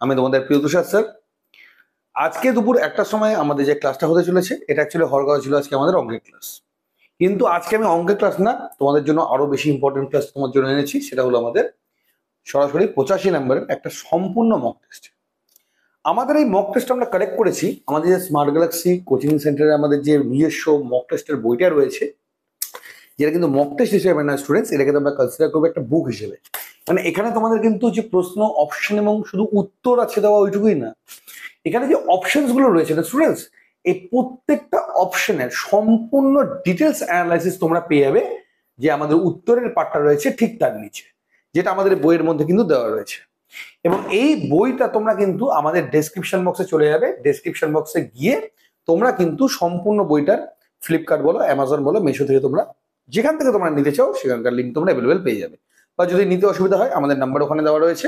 আমি তোমাদের প্রিয় তুষার স্যার। আজকে দুপুর 1টার সময় আমাদের যে ক্লাসটা হতে চলেছে এটা অ্যাকচুয়ালি হওয়ার কথা ছিল আজকে আমাদের অঙ্কের ক্লাস, কিন্তু আজকে আমি অঙ্কের ক্লাস না, তোমাদের জন্য আরো বেশি ইম্পর্টেন্ট ক্লাস তোমার জন্য এনেছি। সেটা হলো আমাদের সরাসরি 85 নম্বরের একটা সম্পূর্ণ মক টেস্ট। আমাদের এই মক টেস্ট আমরা কালেক্ট করেছি আমাদের যে স্মার্ট গ্যালাক্সি কোচিং সেন্টারে আমাদের যে নিজস্ব মক টেস্টের বইটা রয়েছে, যেটা কিন্তু মক টেস্ট হিসেবে না স্টুডেন্টস, এটাকে তোমরা কনসিডার করবে একটা বুক হিসেবে। মানে এখানে তোমাদের কিন্তু যে প্রশ্ন, অপশন এবং শুধু উত্তর আছে দেওয়া ওইটুকুই না, এখানে যে অপশনস গুলো রয়েছে না স্টুডেন্টস, এই প্রত্যেকটা অপশনের সম্পূর্ণ ডিটেলস অ্যানালাইসিস তোমরা পেয়ে যাবে যে আমাদের উত্তরের পার্টটা রয়েছে ঠিক তার নিচে, যেটা আমাদের বইয়ের মধ্যে কিন্তু দেওয়া রয়েছে। এবং এই বইটা তোমরা কিন্তু আমাদের ডেসক্রিপশন বক্সে চলে যাবে, ডেসক্রিপশন বক্সে গিয়ে তোমরা কিন্তু সম্পূর্ণ বইটার ফ্লিপকার্ট বলো, অ্যামাজন বলো, মিশো থেকে তোমরা যেখান থেকে তোমরা নিতে চাও সেখানকার লিঙ্ক তোমরা অ্যাভেলেবেল পেয়ে যাবে। বা যদি নিতে অসুবিধা হয় আমাদের নাম্বার ওখানে দেওয়া রয়েছে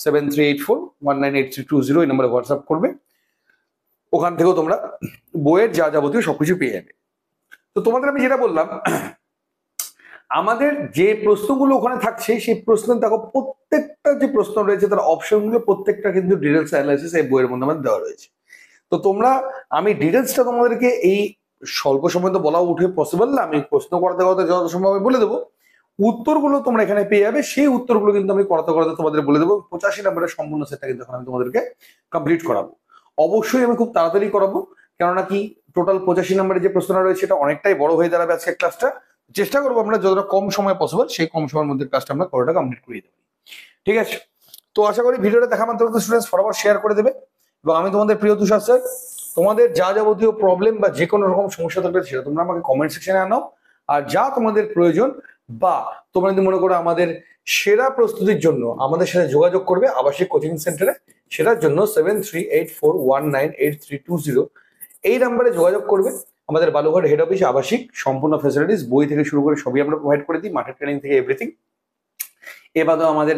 7384198320, এই নাম্বারে হোয়াটসঅ্যাপ করবে, ওখান থেকেও তোমরা বইয়ের যা যাবতীয় সবকিছু পেয়ে যাবে। তো তোমাদের আমি যেটা বললাম, আমাদের যে প্রশ্নগুলো ওখানে থাকছে সেই প্রশ্ন দেখো, প্রত্যেকটা যে প্রশ্ন রয়েছে তার অপশনগুলো প্রত্যেকটা কিন্তু ডিটেলস অ্যানালাইসিস এই বইয়ের মধ্যে আমাদের দেওয়া রয়েছে। তো তোমরা, আমি ডিটেলসটা তোমাদেরকে এই স্বল্প সময় তো বলা উঠে পসিবল না, আমি প্রশ্ন করাতে করাতে যত সম্ভব আমি বলে দেবো, উত্তরগুলো তোমরা এখানে পেয়ে যাবে। সেই উত্তরগুলো কিন্তু আমি করাতে করাতে তোমাদের বলে দেবো। 85 নম্বরের সম্পূর্ণ সেটটা কিন্তু এখন আমি তোমাদেরকে কমপ্লিট করাবো। অবশ্যই আমি খুব তাড়াতাড়ি করাবো, কেননা কি টোটাল 85 নম্বরের যে প্রশ্নটা রয়েছে এটা অনেকটাই বড় হয়ে দাঁড়াবে আজকের ক্লাসটা। চেষ্টা করবো আমরা যতটা কম সময় পসিবল সেই কম সময়ের মধ্যে ক্লাসটা আমরা করাটা কমপ্লিট করে দেবো। ঠিক আছে, তো আশা করি ভিডিওটা দেখা মাত্র স্টুডেন্টস ফরওয়ার্ড শেয়ার করে দেবে। এবং আমি তোমাদের প্রিয় তুষার স্যার, তোমাদের যা যাবতীয় প্রবলেম বা যে কোনো রকম সমস্যা থাকবে সেটা তোমরা আমাকে কমেন্ট সেকশনে আনাও। আর যা তোমাদের প্রয়োজন, বা তোমরা যদি মনে করো আমাদের সেরা প্রস্তুতির জন্য আমাদের সাথে যোগাযোগ করবে আবাসিক কোচিং সেন্টারে, সেটার জন্য 7384198320 এই নাম্বারে যোগাযোগ করবে। আমাদের বালুঘাট হেড অফিস আবাসিক, সম্পূর্ণ ফ্যাসিলিটিস বই থেকে শুরু করে সবই আমরা প্রোভাইড করে দিই, মাঠের ট্রেনিং থেকে এভরিথিং। এবারেও আমাদের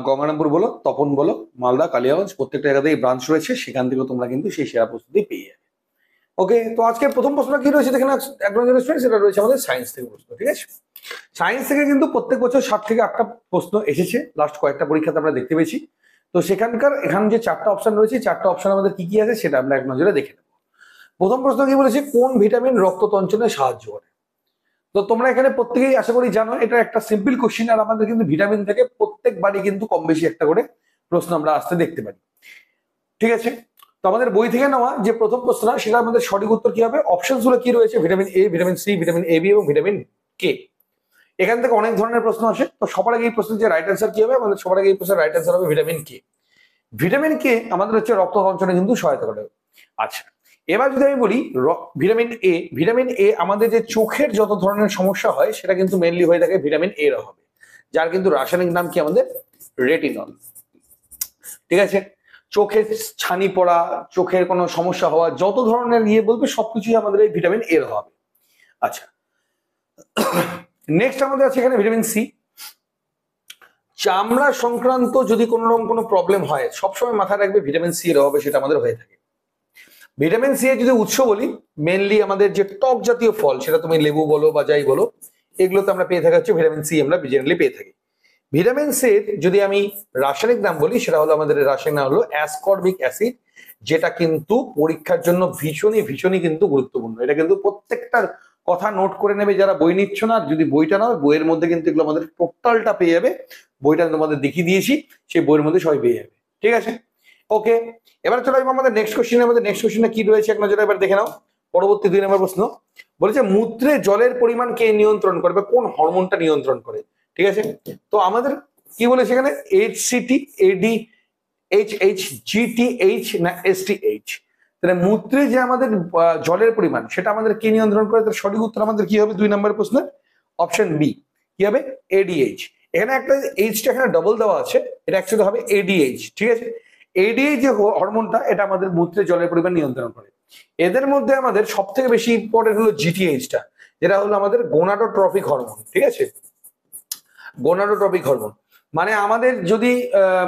গঙ্গারামপুর বলো, তপন বলো, মালদা, কালিয়াগঞ্জ প্রত্যেকটা জায়গাতেই ব্রাঞ্চ রয়েছে, সেখান থেকেও তোমরা কিন্তু সেই সেরা প্রস্তুতি পেয়ে যাবে। ওকে, তো আজকে প্রথম প্রশ্নটা কি রয়েছে দেখে না একজন স্টুডেন্ট, সেটা রয়েছে আমাদের সায়েন্স থেকে প্রশ্ন। ঠিক আছে, সায়েন্স থেকে কিন্তু প্রত্যেক বছর 7 থেকে 8টা প্রশ্ন এসেছে, লাস্ট কয়েকটা পরীক্ষাতে আমরা দেখতে পেয়েছি। তো সেখানকার এখানে যে 4টা অপশন রয়েছে, 4টা অপশন আমাদের কি কি আছে সেটা আমরা এক নজরে দেখে নেব। প্রথম প্রশ্ন কি বলেছে, কোন ভিটামিন রক্ত তঞ্চনে সাহায্য করে? তো তোমরা এখানে প্রত্যেকেই আশা করি জানো, এটা একটা সিম্পল কোশ্চিন। আর আমাদের কিন্তু ভিটামিন থেকে প্রত্যেকবারই কিন্তু কম বেশি একটা করে প্রশ্ন আমরা আসতে দেখতে পারি। ঠিক আছে, তো আমাদের বই থেকে নেওয়া যে প্রথম প্রশ্ন, সেটা আমাদের সঠিক উত্তর কি হবে? অপশন গুলো কি রয়েছে, vitamin A, vitamin C, vitamin A B এবং ভিটামিন কে। এখান থেকে অনেক ধরনের প্রশ্ন আসে, তো সবার আগে এই প্রশ্নের যে রাইট অ্যান্সার কি হবে? আমাদের সবার আগে এই প্রশ্নের রাইট অ্যান্সার হবে ভিটামিন কে। ভিটামিন কে আমাদের হচ্ছে রক্ত সঞ্চালনে কিন্তু সহায়তা করে। আচ্ছা, এবার যদি আমি বলি ভিটামিন এ, ভিটামিন এ আমাদের যে চোখের যত ধরনের সমস্যা হয় সেটা কিন্তু মেনলি হয়ে থাকে ভিটামিন এর অভাবে, যার কিন্তু রাসায়নিক নাম কি আমাদের রেটিনল। ঠিক আছে, চোখের ছানি পড়া, চোখের কোনো সমস্যা হওয়া, যত ধরনের বলবে সবকিছুই আমাদের এই ভিটামিন এর অভাবে। আচ্ছা, নেক্সট আমাদের আছে এখানে ভিটামিন সি। চামড়া সংক্রান্ত যদি কোনো রকম কোনো প্রবলেম হয়, সবসময় মাথায় রাখবে ভিটামিন সি এর অভাবে সেটা আমাদের হয়ে থাকে। ভিটামিন সি এর যদি উৎস বলি, মেনলি আমাদের যে টক জাতীয় ফল, সেটা তুমি লেবু বলো বা যাই বলো, এগুলোতে আমরা পেয়ে থাকি হচ্ছে ভিটামিন সি, আমরা জেনারেলি পেয়ে থাকি। ভিটামিন সি এর যদি আমি রাসায়নিক নাম বলি, সেটা হলো আমাদের রাসায়নিক নাম হলো অ্যাসকর্বিক অ্যাসিড, যেটা কিন্তু পরীক্ষার জন্য ভীষণই ভীষণই কিন্তু গুরুত্বপূর্ণ। এটা কিন্তু প্রত্যেকটার কথা নোট করে নেবে যারা বই নিচ্ছ না। যদি বইটা নাও, বইয়ের মধ্যে কিন্তু এগুলো আমাদের টোটালটা পেয়ে যাবে, বইটা তোমাদের দেখিয়ে দিয়েছি, সেই বইয়ের মধ্যে সবাই পেয়ে যাবে। ঠিক আছে, ওকে, এবার চলে আসবো আমাদের নেক্সট কোশ্চেনে। আমাদের নেক্সট কোশ্চেনে কি রয়েছে এক নজরে এবার দেখে নাও। পরবর্তী 2 নম্বর প্রশ্ন বলেছে, মূত্রে জলের পরিমাণ কে নিয়ন্ত্রণ করে বা কোন হরমোনটা নিয়ন্ত্রণ করে? ঠিক আছে, তো আমাদের কি বলেছে এখানে, এইচসিটি, এডি, এইচএইচ, জিটিএইচ না এসটিএইচ? তাহলে মূত্রে যে আমাদের জলের পরিমাণ সেটা আমাদের কি নিয়ন্ত্রণ করে? তার সঠিক উত্তর আমাদের কি হবে 2 নম্বর প্রশ্নের অপশন বি, কি হবে এডিএইচ। এখানে একটা এইচটা এখানে ডবল দেওয়া আছে, এটা অ্যাকচুয়ালি হবে এডিএইচ। ঠিক আছে, এডিএইচ যে হরমোনটা, এটা আমাদের মূত্রে জলের পরিমাণ নিয়ন্ত্রণ করে। এদের মধ্যে আমাদের সব থেকে বেশি ইম্পর্টেন্ট হলো জিটিএইচটা, যেটা হলো আমাদের গোনাডোট্রপিক হরমোন। ঠিক আছে, গোনাডোট্রপিক হরমোন মানে আমাদের যদি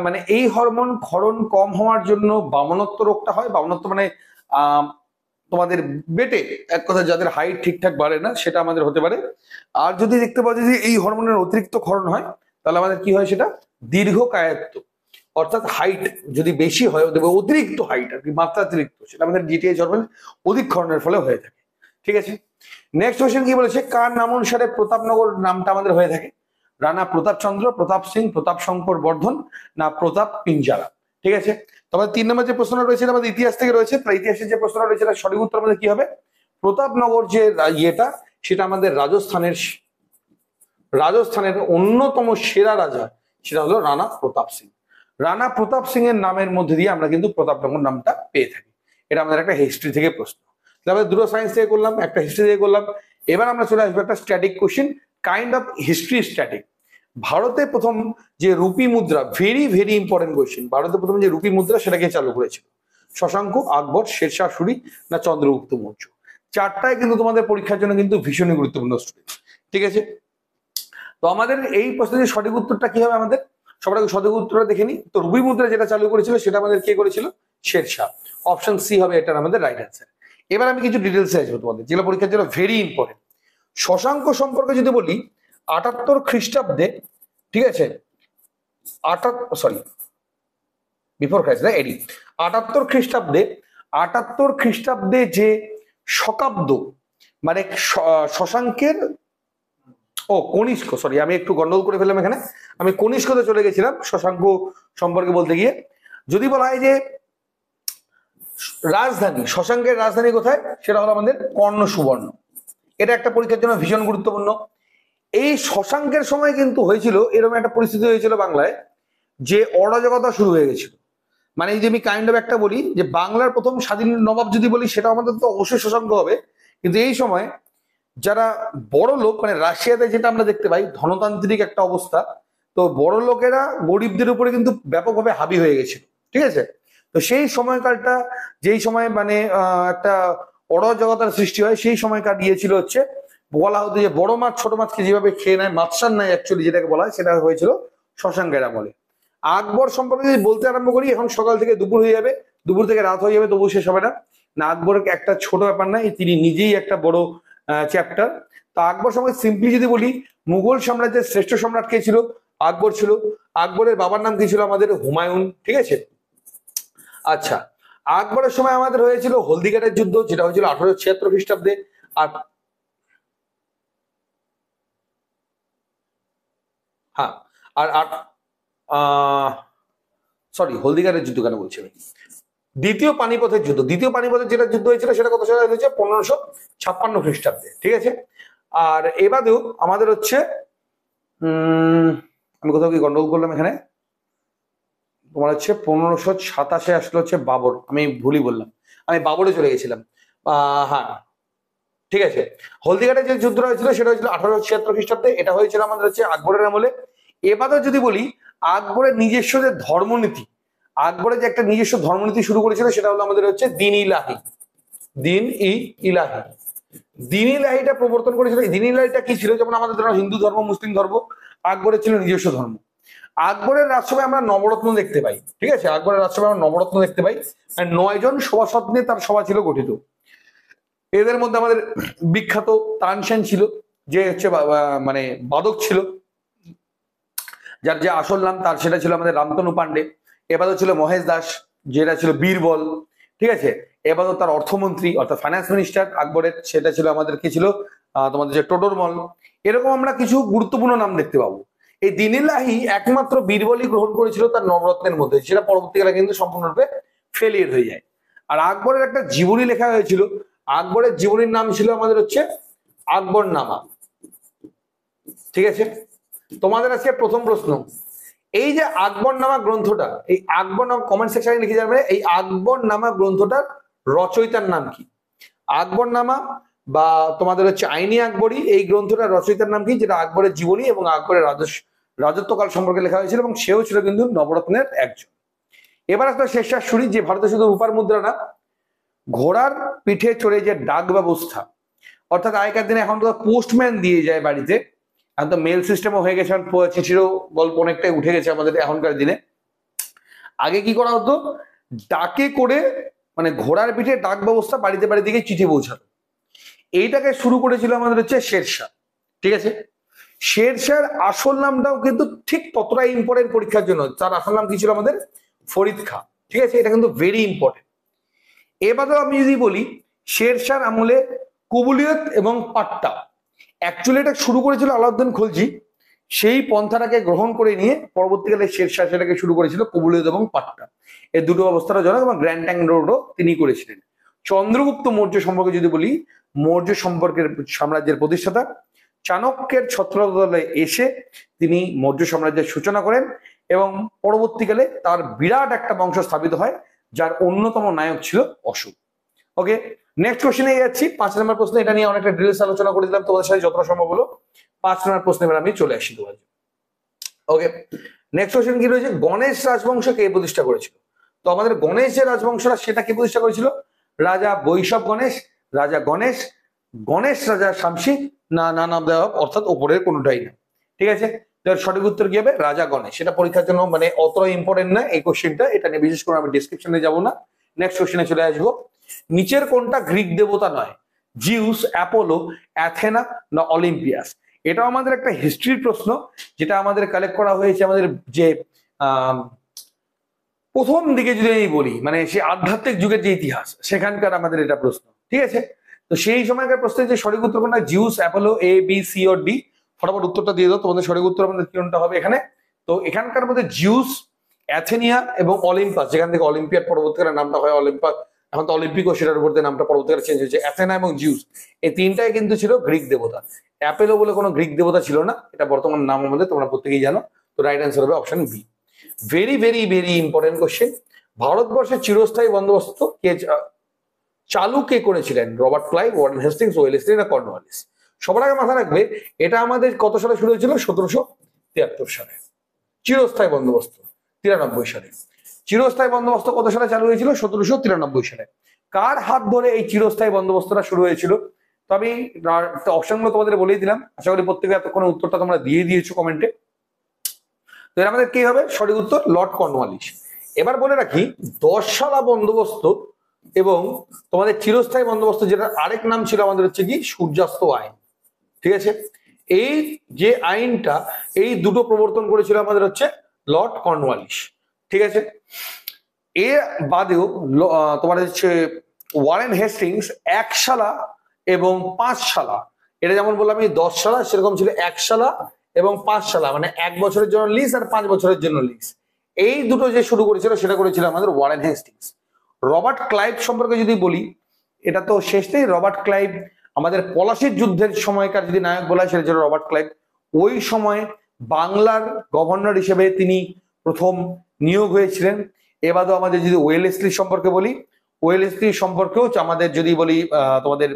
মানে এই হরমোন ক্ষরণ কম হওয়ার জন্য বামনত্ব রোগটা হয়। বামনত্ব মানে তোমাদের বেটে, এক কথা যাদের হাইট ঠিকঠাক বাড়ে না, সেটা আমাদের হতে পারে। আর যদি দেখতে পাওয়া যায় যে এই হরমোনের অতিরিক্ত ক্ষরণ হয়, তাহলে আমাদের কি হয়, সেটা দীর্ঘকায়ত্ব, অর্থাৎ হাইট যদি বেশি হয়, দেখবে অতিরিক্ত হাইট আর কি, মাত্রাতিরিক্ত, সেটা আমাদের ডিটিএইচ হরমোন অধিকক্ষরণের ফলে হয়ে থাকে। ঠিক আছে, নেক্সট কোয়েশ্চেন কি বলেছে, কার নাম অনুসারে প্রতাপনগর নামটা আমাদের হয়ে থাকে? রানা প্রতাপচন্দ্র, প্রতাপ সিং, প্রতাপ শঙ্কর বর্ধন, না প্রতাপ পিঞ্জারা? ঠিক আছে, তবে 3 নম্বর যে প্রশ্নটা রয়েছে আমাদের ইতিহাস থেকে রয়েছে, তাই ইতিহাসের যে প্রশ্নটা রয়েছে তার সঠিক উত্তর আমাদের কি হবে? প্রতাপনগর যে ইয়েটা, সেটা আমাদের রাজস্থানের অন্যতম সেরা রাজা, সেটা হলো রানা প্রতাপ সিং। রানা প্রতাপ সিং এর নামের মধ্যে দিয়ে আমরা কিন্তু প্রতাপনগর নামটা পেয়ে থাকি। এটা আমাদের একটা হিস্ট্রি থেকে প্রশ্ন। তাহলে দুটো সায়েন্স থেকে করলাম, একটা হিস্ট্রি থেকে করলাম। এবার আমরা চলে আসবো একটা static question, kind of history static. ভারতে প্রথম যে রুপি মুদ্রা, ভেরি ভেরি ইম্পর্টেন্ট কোশ্চেন, ভারতে প্রথম যে রুপি মুদ্রা সেটাকে চালু করেছিল? শশাঙ্ক, আকবর, শেরশাহ সুরি, না চন্দ্রগুপ্ত মৌর্য? চারটায় কিন্তু তোমাদের পরীক্ষার জন্য কিন্তু ভীষণই গুরুত্বপূর্ণ স্টুডেন্ট। ঠিক আছে, তো আমাদের এই প্রশ্নের সঠিক উত্তরটা কি হবে? আমাদের সবার আগে সঠিক উত্তরটা দেখে নিই। তো রুপি মুদ্রা যেটা চালু করেছিল সেটা আমাদের কে করেছিল? শেরশাহ। অপশন সি হবে এটা আমাদের রাইট অ্যান্সার। এবার আমি কিছু ডিটেলসে আসবো তোমাদের, যেগুলো পরীক্ষার জন্য ভেরি ইম্পর্টেন্ট। শশাঙ্ক সম্পর্কে যদি বলি, 78 খ্রিস্টাব্দে, ঠিক আছে, বিফোর ক্রাইস্ট, এডি 78 খ্রিস্টাব্দে যে শকাব্দ, মানে শশাঙ্কের কনিষ্ক, সরি আমি একটু গন্ডগোল করে ফেললাম এখানে, আমি কনিষ্কতে চলে গেছিলাম শশাঙ্ক সম্পর্কে বলতে গিয়ে। যদি বলা হয় যে রাজধানী, শশাঙ্কের রাজধানী কোথায়, সেটা হলো আমাদের কর্ণ সুবর্ণ। এটা একটা পরীক্ষার জন্য ভীষণ গুরুত্বপূর্ণ। এই শশাঙ্কের সময় কিন্তু হয়েছিল এরকম একটা পরিস্থিতি হয়েছিল বাংলায়, যে অরাজকতা শুরু হয়ে গেছিল। মানে যদি আমি কাইন্ড অফ একটা বলি যে বাংলার প্রথম স্বাধীন নবাব যদি বলি, সেটা আমাদের তো অবশ্যই শশাঙ্ক হবে। কিন্তু এই সময় যারা বড় লোক, মানে রাশিয়াতে যেটা আমরা দেখতে পাই ধনতান্ত্রিক একটা অবস্থা, তো বড় লোকেরা গরিবদের উপরে কিন্তু ব্যাপকভাবে হাবি হয়ে গেছিল। ঠিক আছে, তো সেই সময়কালটা, যেই সময় মানে একটা অরাজকতার সৃষ্টি হয়, সেই সময়কাল দিয়েছিল হচ্ছে, বলা হতো যে বড় মাছ ছোট মাছকে যেভাবে খেয়ে নেয়, মাছসার নাই অ্যাকচুয়ালি যেটাকে বলা হয়, সেটা হয়েছিল শশাঙ্কের আমলে। আকবর সম্পর্কে যদি বলতে আরম্ভ করি, এখন সকাল থেকে দুপুর হয়ে যাবে, দুপুর থেকে রাত হয়ে যাবে, তবু শেষ হবে না। না, আকবরের একটা ছোট ব্যাপার নাই, তিনি নিজেই একটা বড় চ্যাপ্টার। তো আকবর সম্পর্কে সিম্পলি যদি বলি, মুঘল সাম্রাজ্যের শ্রেষ্ঠ সম্রাট কে ছিল? আকবর ছিল। আকবরের বাবার নাম কি ছিল? আমাদের হুমায়ুন। ঠিক আছে, আচ্ছা, আকবরের সময় আমাদের হয়েছিল হলদিঘাটের যুদ্ধ, যেটা হয়েছিল 1876 খ্রিস্টাব্দে। আর হ্যাঁ, আর সরি, হলদিঘাটের যুদ্ধ কেন বলছি আমি, দ্বিতীয় পানিপথের যুদ্ধ। দ্বিতীয় পানিপথের যেটা যুদ্ধ হয়েছিল সেটা কত সালে হয়েছে? 1556 খ্রিস্টাব্দে। ঠিক আছে, আর এবারেও আমাদের হচ্ছে আমি কোথাও কি গন্ডগোল করলাম এখানে, তোমার হচ্ছে 1527 আসলে হচ্ছে বাবর, আমি ভুলই বললাম, আমি বাবরে চলে গেছিলাম। হ্যাঁ, ঠিক আছে, হলদিঘাটে যে যুদ্ধটা হয়েছিল সেটা হয়েছিল 1876 খ্রিস্টাব্দে। এটা হয়েছিল আমাদের হচ্ছে আকবরের আমলে। এবারে যদি বলি আকবরের নিজস্ব যে ধর্মনীতি, আকবরের যে একটা নিজস্ব ধর্মনীতি শুরু করেছিল, সেটা হলো আমাদের হচ্ছে দিন ইলাহি। দিন ইলাহিটা প্রবর্তন করেছিল। দিন ইলাহিটা কি ছিল? যেমন আমাদের ধরো হিন্দু ধর্ম, মুসলিম ধর্ম, আকবরের ছিল নিজস্ব ধর্ম। আকবরের রাজসভায় আমরা নবরত্ন দেখতে পাই। ঠিক আছে, আকবরের রাজসভায় আমরা নবরত্ন দেখতে পাই, 9 জন সভাসদ নিয়ে তার সভা ছিল গঠিত। এদের মধ্যে আমাদের বিখ্যাত তানসেন ছিল, যে হচ্ছে মানে বাদক ছিল, যার যে আসল নাম তার সেটা ছিল আমাদের রামতনু পান্ডে। এবারও ছিল মহেশ দাস, যেটা ছিল বীরবল। ঠিক আছে, এবারও তার অর্থমন্ত্রী অর্থাৎ ফাইন্যান্স মিনিস্টার আকবরের, সেটা ছিল আমাদের কি ছিল, তোমাদের যে টোডরমল। এরকম আমরা কিছু গুরুত্বপূর্ণ নাম দেখতে পাবো। এই দিন ইলাহি একমাত্র বীরবলই গ্রহণ করেছিল তার নবরত্নের মধ্যে, সেটা পরবর্তীকালে কিন্তু সম্পূর্ণরূপে ফেলিয়ার হয়ে যায়। আর আকবরের একটা জীবনী লেখা হয়েছিল, আকবরের জীবনীর নাম ছিল আমাদের হচ্ছে আকবরনামা। ঠিক আছে, তোমাদের আজকে প্রথম প্রশ্ন, এই যে আকবরনামা গ্রন্থটা, এই আকবরনামা কমেন্ট সেকশনে লিখে যাবে, এই আকবরনামা গ্রন্থটার রচয়িতার নাম কি? আকবরনামা বা তোমাদের হচ্ছে আইনি আকবরী, এই গ্রন্থটার রচয়িতার নাম কি, যেটা আকবরের জীবনী এবং আকবরের রাজত্বকাল সম্পর্কে লেখা হয়েছিল, এবং সেও ছিল কিন্তু নবরত্নের একজন। এবার একটা শেরশাহ সুরি, যে ভারতে শুধু রূপার মুদ্রা না, ঘোড়ার পিঠে চড়ে যে ডাক ব্যবস্থা, অর্থাৎ আগেকার দিনে এখন তো পোস্টম্যান দিয়ে যায় বাড়িতে, এখন তো মেল সিস্টেমও হয়ে গেছে, চিঠিরও গল্প অনেকটাই উঠে গেছে আমাদের এখনকার দিনে। আগে কি করা হতো, ডাকে করে, মানে ঘোড়ার পিঠে ডাক ব্যবস্থা, বাড়িতে বাড়ি থেকে চিঠি পৌঁছাতো। এইটাকে শুরু করেছিল আমাদের হচ্ছে শেরশাহ। ঠিক আছে, শেরশাহর আসল নামটাও কিন্তু ঠিক ততটাই ইম্পর্টেন্ট পরীক্ষার জন্য। তার আসল নাম কি ছিল আমাদের? ফরিদ খাঁ। ঠিক আছে, এটা কিন্তু ভেরি ইম্পর্টেন্ট। এবারেও আমি যদি বলি শেরশাহর আমলে কবুলিয়ত এবং পাট্টা, অ্যাকচুয়ালি এটা শুরু করেছিল আলাউদ্দিন খলজি, সেই পন্থাটাকে গ্রহণ করে নিয়ে পরবর্তীকালে শেরশাহ সেটাকে শুরু করেছিল কবুলিয়ত এবং পাট্টা, এই দুটো অবস্থার জনক, এবং গ্র্যান্ড ট্যাঙ্ক রোডও তিনি করেছিলেন। চন্দ্রগুপ্ত মৌর্য সম্পর্কে যদি বলি, মৌর্য সম্পর্কের সাম্রাজ্যের প্রতিষ্ঠাতা, চাণক্যের ছত্রদলে এসে তিনি মৌর্য সাম্রাজ্যের সূচনা করেন এবং পরবর্তীকালে তার বিরাট একটা বংশ স্থাপিত হয়, যার অন্যতম নায়ক ছিল অশোক। ওকে, নেক্সট কোশ্চেনে যাচ্ছি। 5 নম্বর প্রশ্ন, এটা নিয়ে অনেকটা ডিটেলস আলোচনা করে দিলাম তোমাদের সাথে যতটা সম্ভব হলো। 5 নম্বর প্রশ্নে এবার আমি চলে আসি তোমাদের। ওকে, নেক্সট কোশ্চেন কি রয়েছে? গণেশ রাজবংশ কে প্রতিষ্ঠা করেছিল? তো আমাদের গণেশ যে রাজবংশটা, সেটা কে প্রতিষ্ঠা করেছিল? রাজা বৈশব গণেশ, রাজা গণেশ, গণেশ রাজা শামসি, না নান অফ দ্য অব, অর্থাৎ ওপরের কোনোটাই না। ঠিক আছে, তার সঠিক উত্তর কি হবে? রাজা গণেশ। এটা পরীক্ষার জন্য মানে অতটা ইম্পর্টেন্ট না এই কোশ্চেনটা, এটা নিয়ে বিশেষ করে আমি ডিসক্রিপশনে যাব না। নেক্সট কোশ্চেনে চলে আসবো। নিচের কোনটা গ্রিক দেবতা নয়? জিউস, অ্যাপোলো, অ্যাথেনা, না অলিম্পিয়াস? এটাও আমাদের একটা হিস্ট্রির প্রশ্ন, যেটা আমাদের কালেক্ট করা হয়েছে আমাদের যে প্রথম দিকে যদি আমি বলি, মানে সে আধ্যাত্মিক যুগের যে ইতিহাস, সেখানকার আমাদের এটা প্রশ্ন। ঠিক আছে, তো সেই সময়কার প্রশ্নের যে সঠিক উত্তর কোনটা? Zeus, Apollo, A B C O D? ফটাফট উত্তরটা দিয়ে দাও, তোমাদের সঠিক উত্তর আমাদের কোনটা হবে এখানে? তো এখানকার মধ্যে জিউস, অ্যাথেনিয়া এবং অলিম্পাস, যেখান থেকে অলিম্পিয়াড পরবর্তীকালে নামটা হয় অলিম্পাস, এখন তো অলিম্পিকও সেটার উপর নামটা পরবর্তীকালে চেঞ্জ হয়েছে। অ্যাথেনা এবং জিউস এই তিনটাই কিন্তু ছিল গ্রিক দেবতা। অ্যাপেলো বলে কোনো গ্রিক দেবতা ছিল না, এটা বর্তমান নাম আমাদের, তোমরা প্রত্যেকেই জানো। তো রাইট অ্যান্সার হবে option B. Very very very important question. ভারতবর্ষের চিরস্থায়ী বন্দোবস্ত কে চালু কে করেছিলেন? Robert Clive, Warren Hastings, Wellesley, না কর্নওয়ালিস? সবার আগে মাথা রাখবে এটা আমাদের কত সালে শুরু হয়েছিল? 1773 সালে। চিরস্থায়ী বন্দোবস্ত 93 সালে। চিরস্থায়ী বন্দোবস্ত কত সালে চালু হয়েছিল? 1793 সালে। কার হাত ধরে এই চিরস্থায়ী বন্দোবস্তটা শুরু হয়েছিল? তো আমি অপশনগুলো তোমাদের বলেই দিলাম, আশা করি প্রত্যেকে এতক্ষণ উত্তরটা তোমরা দিয়ে দিয়েছো কমেন্টে। তো এর আমাদের কি হবে সঠিক উত্তর? Lord Cornwallis. এবার বলে রাখি 10 সালা বন্দোবস্ত এবং তোমাদের চিরস্থায়ী বন্দোবস্ত, যেটা আরেক নাম ছিল আমাদের হচ্ছে কি সূর্যাস্ত আইন। ঠিক আছে, এই যে আইনটা, এই দুটো প্রবর্তন করেছিল আমাদের হচ্ছে লর্ড কর্নওয়ালিস। ঠিক আছে, এর বাদেও তোমার হচ্ছে ওয়ারেন হেস্টিংস 1 সালা এবং 5 সালা, এটা যেমন বললাম আমি 10 সালা, সেরকম ছিল 1 সালা এবং 5 সালা, মানে 1 বছরের জন্য লিজ আর 5 বছরের জন্য লিজ। এই দুটো যে শুরু করেছিল সেটা করেছিল আমাদের ওয়ারেন হেস্টিংস। রবার্ট ক্লাইভ সম্পর্কে যদি বলি, এটা তো শেষ নেই। রবার্ট ক্লাইভ আমাদের পলাশির যুদ্ধের সময়কার যদি নায়ক বলা হয়, সেটা ছিল রবার্ট ক্লাইভ। ওই সময় বাংলার গভর্নর হিসেবে তিনি প্রথম নিয়োগ হয়েছিলেন। এবারও আমাদের যদি ওয়েলেসলি সম্পর্কে বলি, ওয়েলেসলি সম্পর্কেও আমাদের যদি বলি তোমাদের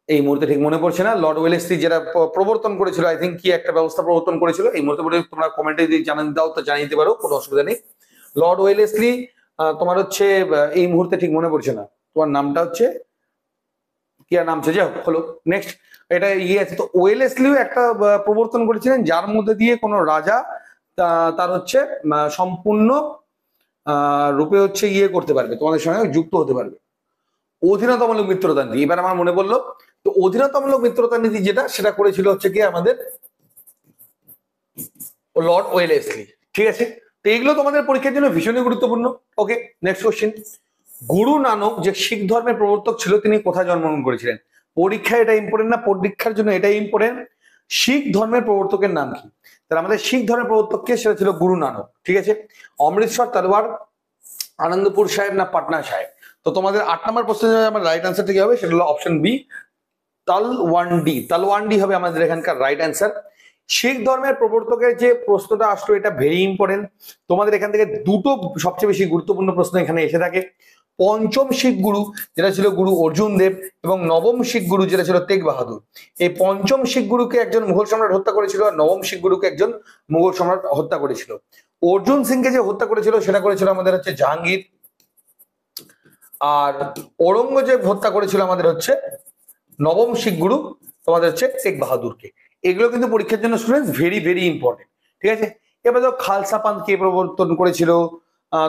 এই মুহূর্তে ঠিক মনে পড়ছে না, লর্ড ওয়েলেসলি যেটা প্রবর্তন করেছিল, আই থিঙ্ক কি একটা ব্যবস্থা প্রবর্তন করেছিল, এই মুহূর্তে বলে তোমরা কমেন্টে যদি জানান দাও তো জানিয়ে দিতে পারো, কোনো অসুবিধা নেই। লর্ড ওয়েলেসলি তোমার হচ্ছে এই মুহূর্তে ঠিক মনে পড়ছে না, তোমার নামটা হচ্ছে কি আর নাম ছিল, যাই হোক হলো। নেক্সট এটা আছে, তো ওয়েলেসলিও একটা প্রবর্তন করেছিলেন, যার মধ্যে দিয়ে কোনো রাজা তার হচ্ছে সম্পূর্ণ রূপে হচ্ছে করতে পারবে, তোমাদের সঙ্গে যুক্ত হতে পারবে। অধীনতামূলক মিত্রতা নীতি, এবার আমার মনে পড়লো, তো অধীনতামূলক মিত্রতা নীতি যেটা, সেটা করেছিল হচ্ছে কি আমাদের লর্ড ওয়েলেসলি। ঠিক আছে, তো এগুলো তোমাদের পরীক্ষার জন্য ভীষণই গুরুত্বপূর্ণ। ওকে, নেক্সট কোশ্চেন। গুরু নানক যে শিখ ধর্মের প্রবর্তক ছিল, তিনি কোথায় জন্মগ্রহণ করেছিলেন? পরীক্ষায় এটা ইম্পর্টেন্ট না, পরীক্ষার জন্য এটাই ইম্পর্টেন্ট। শিখ ধর্মের প্রবর্তকের নাম কি? তাহলে আমাদের শিখ ধর্মের প্রবর্তক কে? সেটা ছিল গুরু নানক। ঠিক আছে, অমৃতসর, তলওয়ার, আনন্দপুর সাহেব, না পাটনা সাহেব? তো তোমাদের 8 নম্বর প্রশ্নের আমার রাইট অ্যান্সারটা কি হবে? সেটা হলো অপশন বি, তালওয়ান্ডি। তালওয়ান্ডি হবে আমাদের এখানকার রাইট অ্যান্সার। শিখ ধর্মের প্রবর্তকের যে প্রশ্নটা আসলো, এটা ভেরি ইম্পর্টেন্ট। তোমাদের এখান থেকে দুটো সবচেয়ে বেশি গুরুত্বপূর্ণ প্রশ্ন এখানে এসে থাকে। পঞ্চম শিখ গুরু যেটা ছিল গুরু অর্জুন দেব, এবং নবম শিখ গুরু যেটা ছিল তেগ বাহাদুর। এই পঞ্চম শিখ গুরুকে একজন মুঘল সম্রাট হত্যা করেছিল, আর নবম শিখ গুরুকে একজন মুঘল সম্রাট হত্যা করেছিল। অর্জুন সিংকে যে হত্যা করেছিল সেটা করেছিল আমাদের হচ্ছে জাহাঙ্গীর, আর ঔরঙ্গজেব হত্যা করেছিল আমাদের হচ্ছে নবম শিখ গুরু তোমাদের হচ্ছে তেগ বাহাদুরকে। এগুলো কিন্তু পরীক্ষার জন্য স্টুডেন্টস ভেরি ভেরি ইম্পর্টেন্ট। ঠিক আছে, এবার ধরো খালসা পান্থ কে প্রবর্তন করেছিল,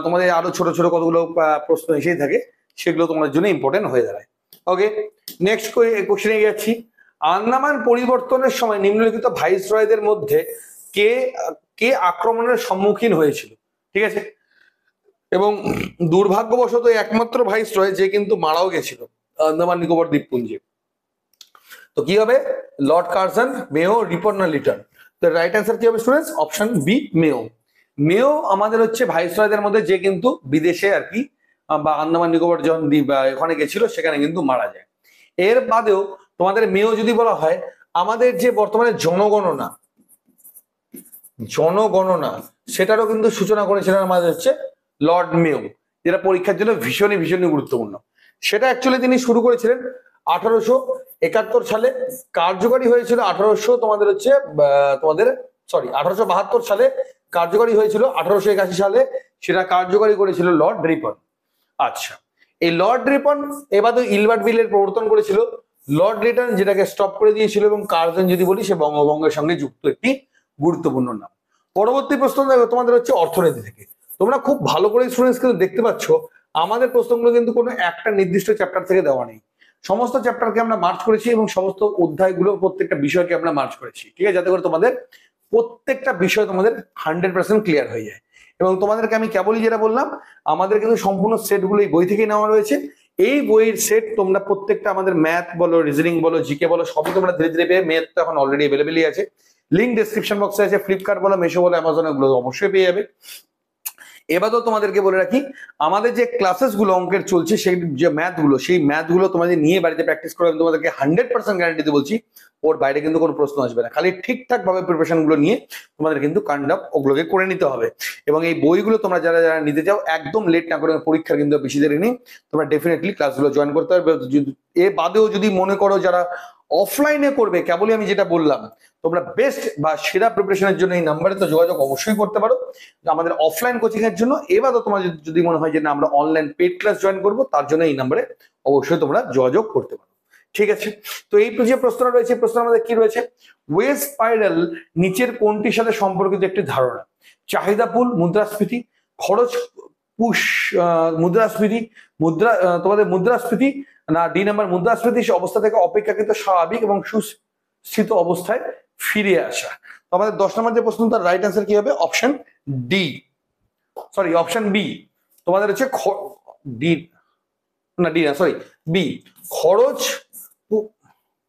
তোমাদের আরো ছোট ছোট কতগুলো প্রশ্ন এসেই থাকে, সেগুলো তোমাদের জন্য ইম্পর্টেন্ট হয়ে দাঁড়ায়। ওকে, নেক্সট কোশ্চেনে যাচ্ছি। আন্দামান পরিবর্তনের সময় নিম্নলিখিত ভাইসরয়দের মধ্যে কে কে আক্রমণের সম্মুখীন হয়েছিল, ঠিক আছে। এবং দুর্ভাগ্যবশত একমাত্র ভাইসরয় যে কিন্তু মারাও গেছিল আন্দামান নিকোবর দ্বীপপুঞ্জে। তো কি হবে, লর্ড কার্জন, মেও, রিপন না লিটন? তো রাইট অ্যান্সার কি হবে স্টুডেন্টস? অপশন বি, মেও। মেও আমাদের হচ্ছে ভাইসরয়দের মধ্যে যে কিন্তু বিদেশে আর কি বা আন্দামান নিকোবর যখন ওখানে গেছিল সেখানে কিন্তু মারা যায়। এর বাদেও তোমাদের মেও যদি বলা হয়, আমাদের যে বর্তমানে জনগণনা সেটারও কিন্তু সূচনা করেছিলেন আমাদের হচ্ছে লর্ড মেও, যেটা পরীক্ষার জন্য ভীষণই ভীষণই গুরুত্বপূর্ণ। সেটা অ্যাকচুয়ালি তিনি শুরু করেছিলেন 1871 সালে, কার্যকরী হয়েছিল 1872 সালে কার্যকরী হয়েছিল, 1881 সালে সেটা কার্যকরী করেছিল লর্ড রিপন। আচ্ছা, এই লর্ড রিপন এবার তো ইলবার্ট বিলের প্রবর্তন করেছিল, লর্ড লিটন যেটাকে স্টপ করে দিয়েছিল, এবং কার্জন যদি বলি সে বঙ্গভঙ্গের সঙ্গে যুক্ত একটি গুরুত্বপূর্ণ নাম। পরবর্তী প্রশ্ন তোমাদের হচ্ছে অর্থনীতি থেকে। তোমরা খুব ভালো করে স্টুডেন্টস কিন্তু দেখতে পাচ্ছ আমাদের প্রশ্নগুলো কিন্তু কোনো একটা নির্দিষ্ট চ্যাপ্টার থেকে দেওয়া নেই, সমস্ত চ্যাপ্টারকে আমরা মার্চ করেছি এবং সমস্ত অধ্যায়গুলো প্রত্যেকটা বিষয়কে আমরা মার্চ করেছি, ঠিক আছে, যাতে করে তোমাদের প্রত্যেকটা বিষয় তোমাদের 100% ক্লিয়ার হয়ে যায়। এবং তোমাদেরকে আমি কেবলই যেটা বললাম, আমাদের কিন্তু সম্পূর্ণ সেটগুলো এই বই থেকেই নেওয়া রয়েছে। এই বইয়ের সেট তোমরা প্রত্যেকটা আমাদের ম্যাথ বলো, রিজনিং বলো, জিকে বলো, সবই তোমরা ধীরে ধীরে পেয়ে, ম্যাথ তো এখন অলরেডি অ্যাভেলেবেলই আছে, লিঙ্ক ডেসক্রিপশন বক্সে আছে, ফ্লিপকার্ট বলো, মেশো বলো, অ্যামাজন, এগুলো অবশ্যই পেয়ে যাবে। এবারও তোমাদেরকে বলে রাখি, আমাদের যে ক্লাসেস গুলো অঙ্কের চলছে, সেই যে ম্যাথ গুলো তোমাদের নিয়ে বাড়িতে প্র্যাকটিস করে, আমি তোমাদেরকে 100% গ্যারান্টি দিয়ে বলছি ওর বাইরে কিন্তু কোনো প্রশ্ন আসবে না। খালি ঠিকঠাক ভাবে প্রিপারেশন গুলো নিয়ে তোমাদের কিন্তু কন্ডাক্ট ওগুলোকে করে নিতে হবে। এবং এই বইগুলো তোমরা যারা যারা নিতে চাও, একদম লেট না করে, পরীক্ষার কিন্তু বেশি দেরি নেই, তোমরা ডেফিনেটলি ক্লাসগুলো জয়েন করতে হবে। এ বাদেও যদি মনে করো যারা অফলাইনে করবে, কেবলই আমি যেটা বললাম, তোমরা বেস্ট বা সেরা প্রিপারেশনের জন্য এই নাম্বারে তো যোগাযোগ অবশ্যই করতে পারো আমাদের অফলাইন কোচিং এর জন্য। এবারও তোমার যদি মনে হয় যে না আমরা অনলাইন পেড ক্লাস জয়েন করবো, তার জন্য এই নাম্বারে অবশ্যই তোমরা যোগাযোগ করতে পারো, ঠিক আছে। তো এই যে প্রশ্নটা রয়েছে, প্রশ্ন আমাদের কি রয়েছে, ওয়েভ স্পাইরাল নিচের কোনটির সাথে সম্পর্কিত একটি ধারণা? চাহিদা পুল, মুদ্রাস্ফীতি, খরচ পুশ মুদ্রাস্ফীতি, তোমাদের মুদ্রাস্ফীতি না ডি নাম্বার মুদ্রাস্ফীতি অবস্থা থেকে অপেক্ষাকৃত স্বাভাবিক এবং সুস্থিত অবস্থায় ফিরে আসা। তো আমাদের 10 নম্বর যে প্রশ্ন, তার রাইট অ্যান্সার কি হবে? Option D, sorry option B. তোমাদের হচ্ছে ডি না, ডি না, সরি বি,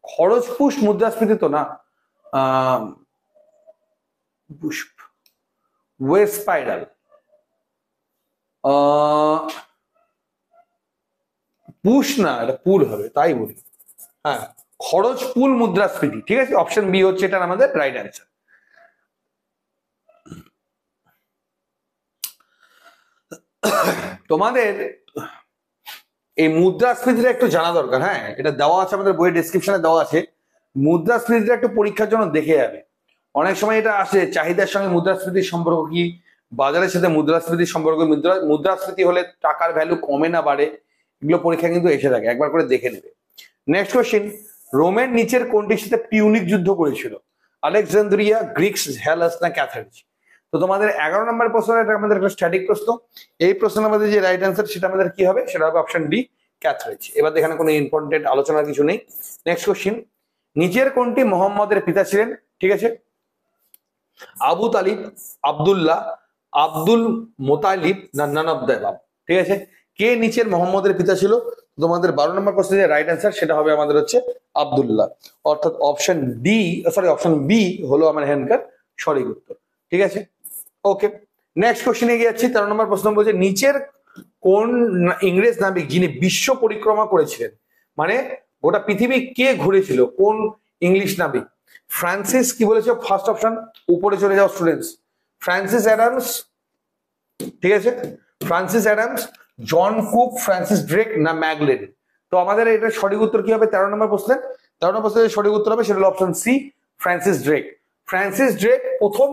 খরচ পুশ মুদ্রাস্ফীতি তো না, ওয়েভ স্পাইরাল, পুশ না, এটা পুল হবে, তাই বলি। হ্যাঁ, খরচ পুল মুদ্রাস্ফীতি, ঠিক আছে, অপশন বি হচ্ছে এটা আমাদের রাইট অ্যান্সার। তোমাদের এই মুদ্রাস্ফীতিটা একটু জানা দরকার। হ্যাঁ, এটা দেওয়া আছে আমাদের বইয়ের ডেসক্রিপশনে দেওয়া আছে। মুদ্রাস্ফীতিটা একটু পরীক্ষার জন্য দেখে যাবে, অনেক সময় এটা আসে চাহিদার সঙ্গে মুদ্রাস্ফীতির সম্পর্ক কি, বাজারের সাথে মুদ্রাস্ফীতির সম্পর্ক, মুদ্রাস্ফীতি হলে টাকার ভ্যালু কমে না বাড়ে, এগুলো পরীক্ষা কিন্তু এসে থাকে, একবার করে দেখে নেবে। নেক্সট কোশ্চেন, রোমের নিচের কোনটির সাথে পিউনিক যুদ্ধ করেছিল? আলেকজান্দ্রিয়া, গ্রিক্স, হেলাস না ক্যাথারিজ? তো তোমাদের 11 নম্বর প্রশ্ন, এটা আমাদের একটা স্ট্যাটিক প্রশ্ন। এই প্রশ্নের আমাদের যে রাইট অ্যান্সার সেটা আমাদের কি হবে? সেটা হবে অপশন ডি, ক্যাথারিজ। এবার এখানে কোনো ইম্পর্টেন্ট আলোচনার কিছু নেই। নেক্সট কোশ্চেন, নিচের কোনটি মোহাম্মদের পিতা ছিলেন? ঠিক আছে, আবু তালিব, আব্দুল্লাহ, আব্দুল মোতালিব না নান অফ দ্য অ্যাবাভ? ঠিক আছে, কে নিচের মোহাম্মদের পিতা ছিল? তোমাদের 12 নম্বর প্রশ্নের যে রাইট অ্যান্সার সেটা হবে আমাদের হচ্ছে আব্দুল্লাহ, অর্থাৎ option D, sorry option B হলো আমার এখানকার সঠিক উত্তর, ঠিক আছে। ওকে, নেক্সট কোশ্চেনে গিয়ে যাচ্ছি। 13 নম্বর প্রশ্ন বলছে, নিচের কোন ইংরেজ নাবিক যিনি বিশ্ব পরিক্রমা করেছিলেন? মানে গোটা পৃথিবী কে ঘুরেছিল, কোন ইংলিশ নাবিক? ফ্রান্সিস, কি বলেছে ফার্স্ট অপশন, উপরে চলে যাও স্টুডেন্টস, ফ্রান্সিস অ্যাডামস, ঠিক আছে, ফ্রান্সিস অ্যাডামস, জন কুক, ফ্রান্সিস ড্রেক না ম্যাগলেন? তো আমাদের এটা সঠিক উত্তর কি হবে 13 নম্বর প্রশ্নের? 13 নম্বর প্রশ্নের সঠিক উত্তর হবে সেটা হলো option C, Francis Drake. Francis Drake প্রথম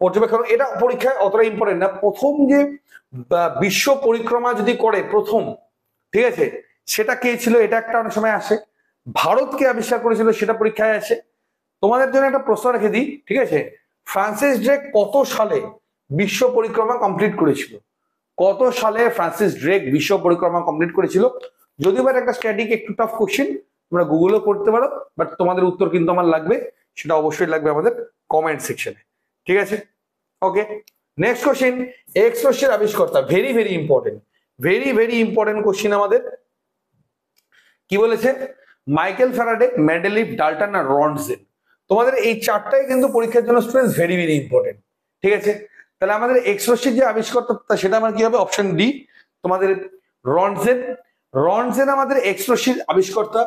পর্যবেক্ষণ, এটা পরীক্ষায় অতটা ইম্পর্টেন্ট না, প্রথম যে বিশ্ব পরিক্রমা যদি করে প্রথম, ঠিক আছে, সেটা কে ছিল, এটা একটা অনেক সময় আসে। ভারতকে আবিষ্কার করেছিল সেটা পরীক্ষায় আসে। তোমাদের জন্য একটা প্রশ্ন রেখে দিই, ঠিক আছে, ফ্রান্সিস ড্রেক কত সালে বিশ্ব পরিক্রমা কমপ্লিট করেছিল? কত সালে ফ্রান্সিস ড্রেক বিশ্ব পরিক্রমা কমপ্লিট করেছিল? যদিও বা একটা স্ট্যাটিক একটু টাফ কোশ্চেন, তোমরা গুগলও করতে পারো, বাট তোমাদের উত্তর কিন্তু আমার লাগবে, সেটা অবশ্যই লাগবে আমাদের কমেন্ট সেকশনে। ঠিক আছে, ওকে। নেক্সট কোশ্চেন, এক্স রশ্মির আবিষ্কর্তা, very very important, very very important question আমাদের। কি বলেছে? মাইকেল ফ্যারাডে, মেন্ডেলিভ, ডাল্টন আর রনসেন। তোমাদের এই চারটাই কিন্তু পরীক্ষার জন্য স্টুডেন্টস ভেরি ভেরি ইম্পর্টেন্ট। ঠিক আছে, তাহলে আমাদের এক্স রশ্মির যে আবিষ্কর্তা সেটা আমার কি হবে? অপশন ডি, তোমাদের রনসেন। রনসেন আমাদের এক্স রশ্মির আবিষ্কর্তা,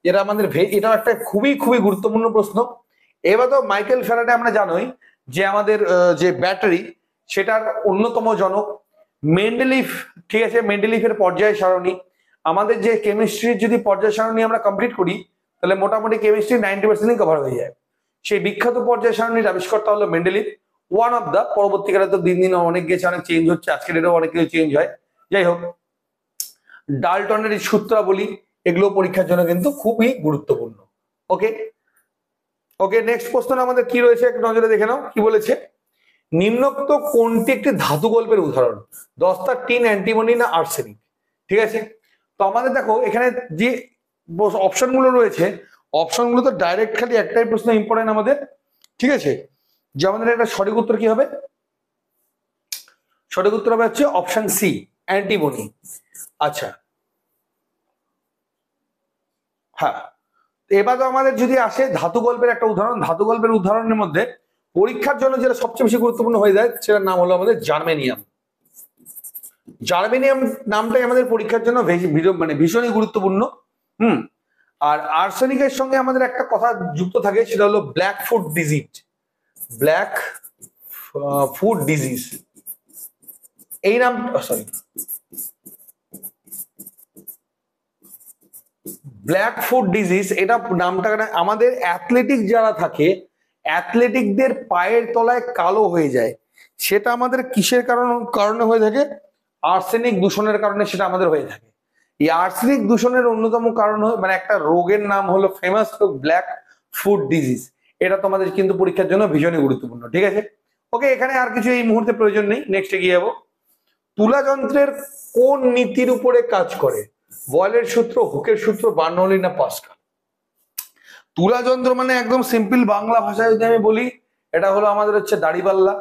এটা আমাদের এটা একটা খুবই খুবই গুরুত্বপূর্ণ প্রশ্ন। এবার তো মাইকেল ফ্যারাডে আমরা জানোই যে আমাদের যে ব্যাটারি সেটার অন্যতম জনক। মেন্ডেলিভ, ঠিক আছে, মেন্ডেলিভের পর্যায় সারণী, আমাদের যে কেমিস্ট্রির যদি পর্যায় সারণী আমরা কমপ্লিট করি তাহলে মোটামুটি কেমিস্ট্রি 90% কভার হয়ে যায়। সেই বিখ্যাত পর্যায় সারণীর আবিষ্কর্তা হলো মেন্ডেলিভ, ওয়ান অফ দা। পরবর্তীকালে তো দিন দিন অনেক গেছে, অনেক চেঞ্জ হচ্ছে, আজকের ডেটেও অনেক কিছু চেঞ্জ হয়, যাই হোক। ডাল্টনের সূত্রাবলী, এগুলো পরীক্ষার জন্য কিন্তু খুবই গুরুত্বপূর্ণ। ওকে, ওকে। নেক্সট প্রশ্ন আমাদের কি রয়েছে একটু নজরে দেখে নাও। কি বলেছে? নিম্নোক্ত কোনটি একটি ধাতু গল্পের উদাহরণ? দস্তা, টিন, অ্যান্টিমনি না আর্সেনিক? ঠিক আছে, তো আমাদের দেখো এখানে যে অপশনগুলো রয়েছে, অপশনগুলো তো ডাইরেক্ট খালি একটাই প্রশ্ন ইম্পর্টেন্ট আমাদের। ঠিক আছে, যে আমাদের একটা সঠিক উত্তর কি হবে? সঠিক উত্তর হবে হচ্ছে অপশন সি, অ্যান্টিমনি। আচ্ছা, হ্যাঁ, এবার তো আমাদের যদি আসে ধাতু গল্পের একটা উদাহরণ, ধাতু গল্পের উদাহরণের মধ্যে পরীক্ষার জন্য যেটা সবচেয়ে বেশি গুরুত্বপূর্ণ হয়ে যায় সেটার নাম হলো আমাদের জার্মেনিয়াম। জার্মেনিয়াম নামটাই আমাদের পরীক্ষার জন্য মানে ভীষণই গুরুত্বপূর্ণ। আর আর্সেনিকের সঙ্গে আমাদের একটা কথা যুক্ত থাকে, সেটা হলো black foot disease. Black foot disease এই নাম, সরি, ব্ল্যাক ফুট ডিজিজ, এটা নামটা আমাদের অ্যাথলেটিক যারা থাকে, অ্যাথলেটিকদের পায়ের তলায় কালো হয়ে যায়, সেটা আমাদের কিসের কারণে হয়ে থাকে? আর্সেনিক দূষণের কারণে সেটা আমাদের হয়ে থাকে। এই আর্সেনিক দূষণের অন্যতম কারণ মানে একটা রোগের নাম হলো ফেমাস রোগ ব্ল্যাক ফুট ডিজিজ। এটা তোমাদের কিন্তু পরীক্ষার জন্য ভীষণই গুরুত্বপূর্ণ। ঠিক আছে, ওকে। এখানে আর কিছু এই মুহূর্তে প্রয়োজন নেই, নেক্সট এগিয়ে যাবো। তুলা যন্ত্রের কোন নীতির উপরে কাজ করে? বয়েলের সূত্র, হুকের সূত্র, বার্নৌলি না পাস্কাল? তুলা যন্ত্র মানে একদম সিম্পল বাংলা ভাষায় যদি আমি বলি, এটা হলো আমাদের হচ্ছে দাড়িপাল্লা।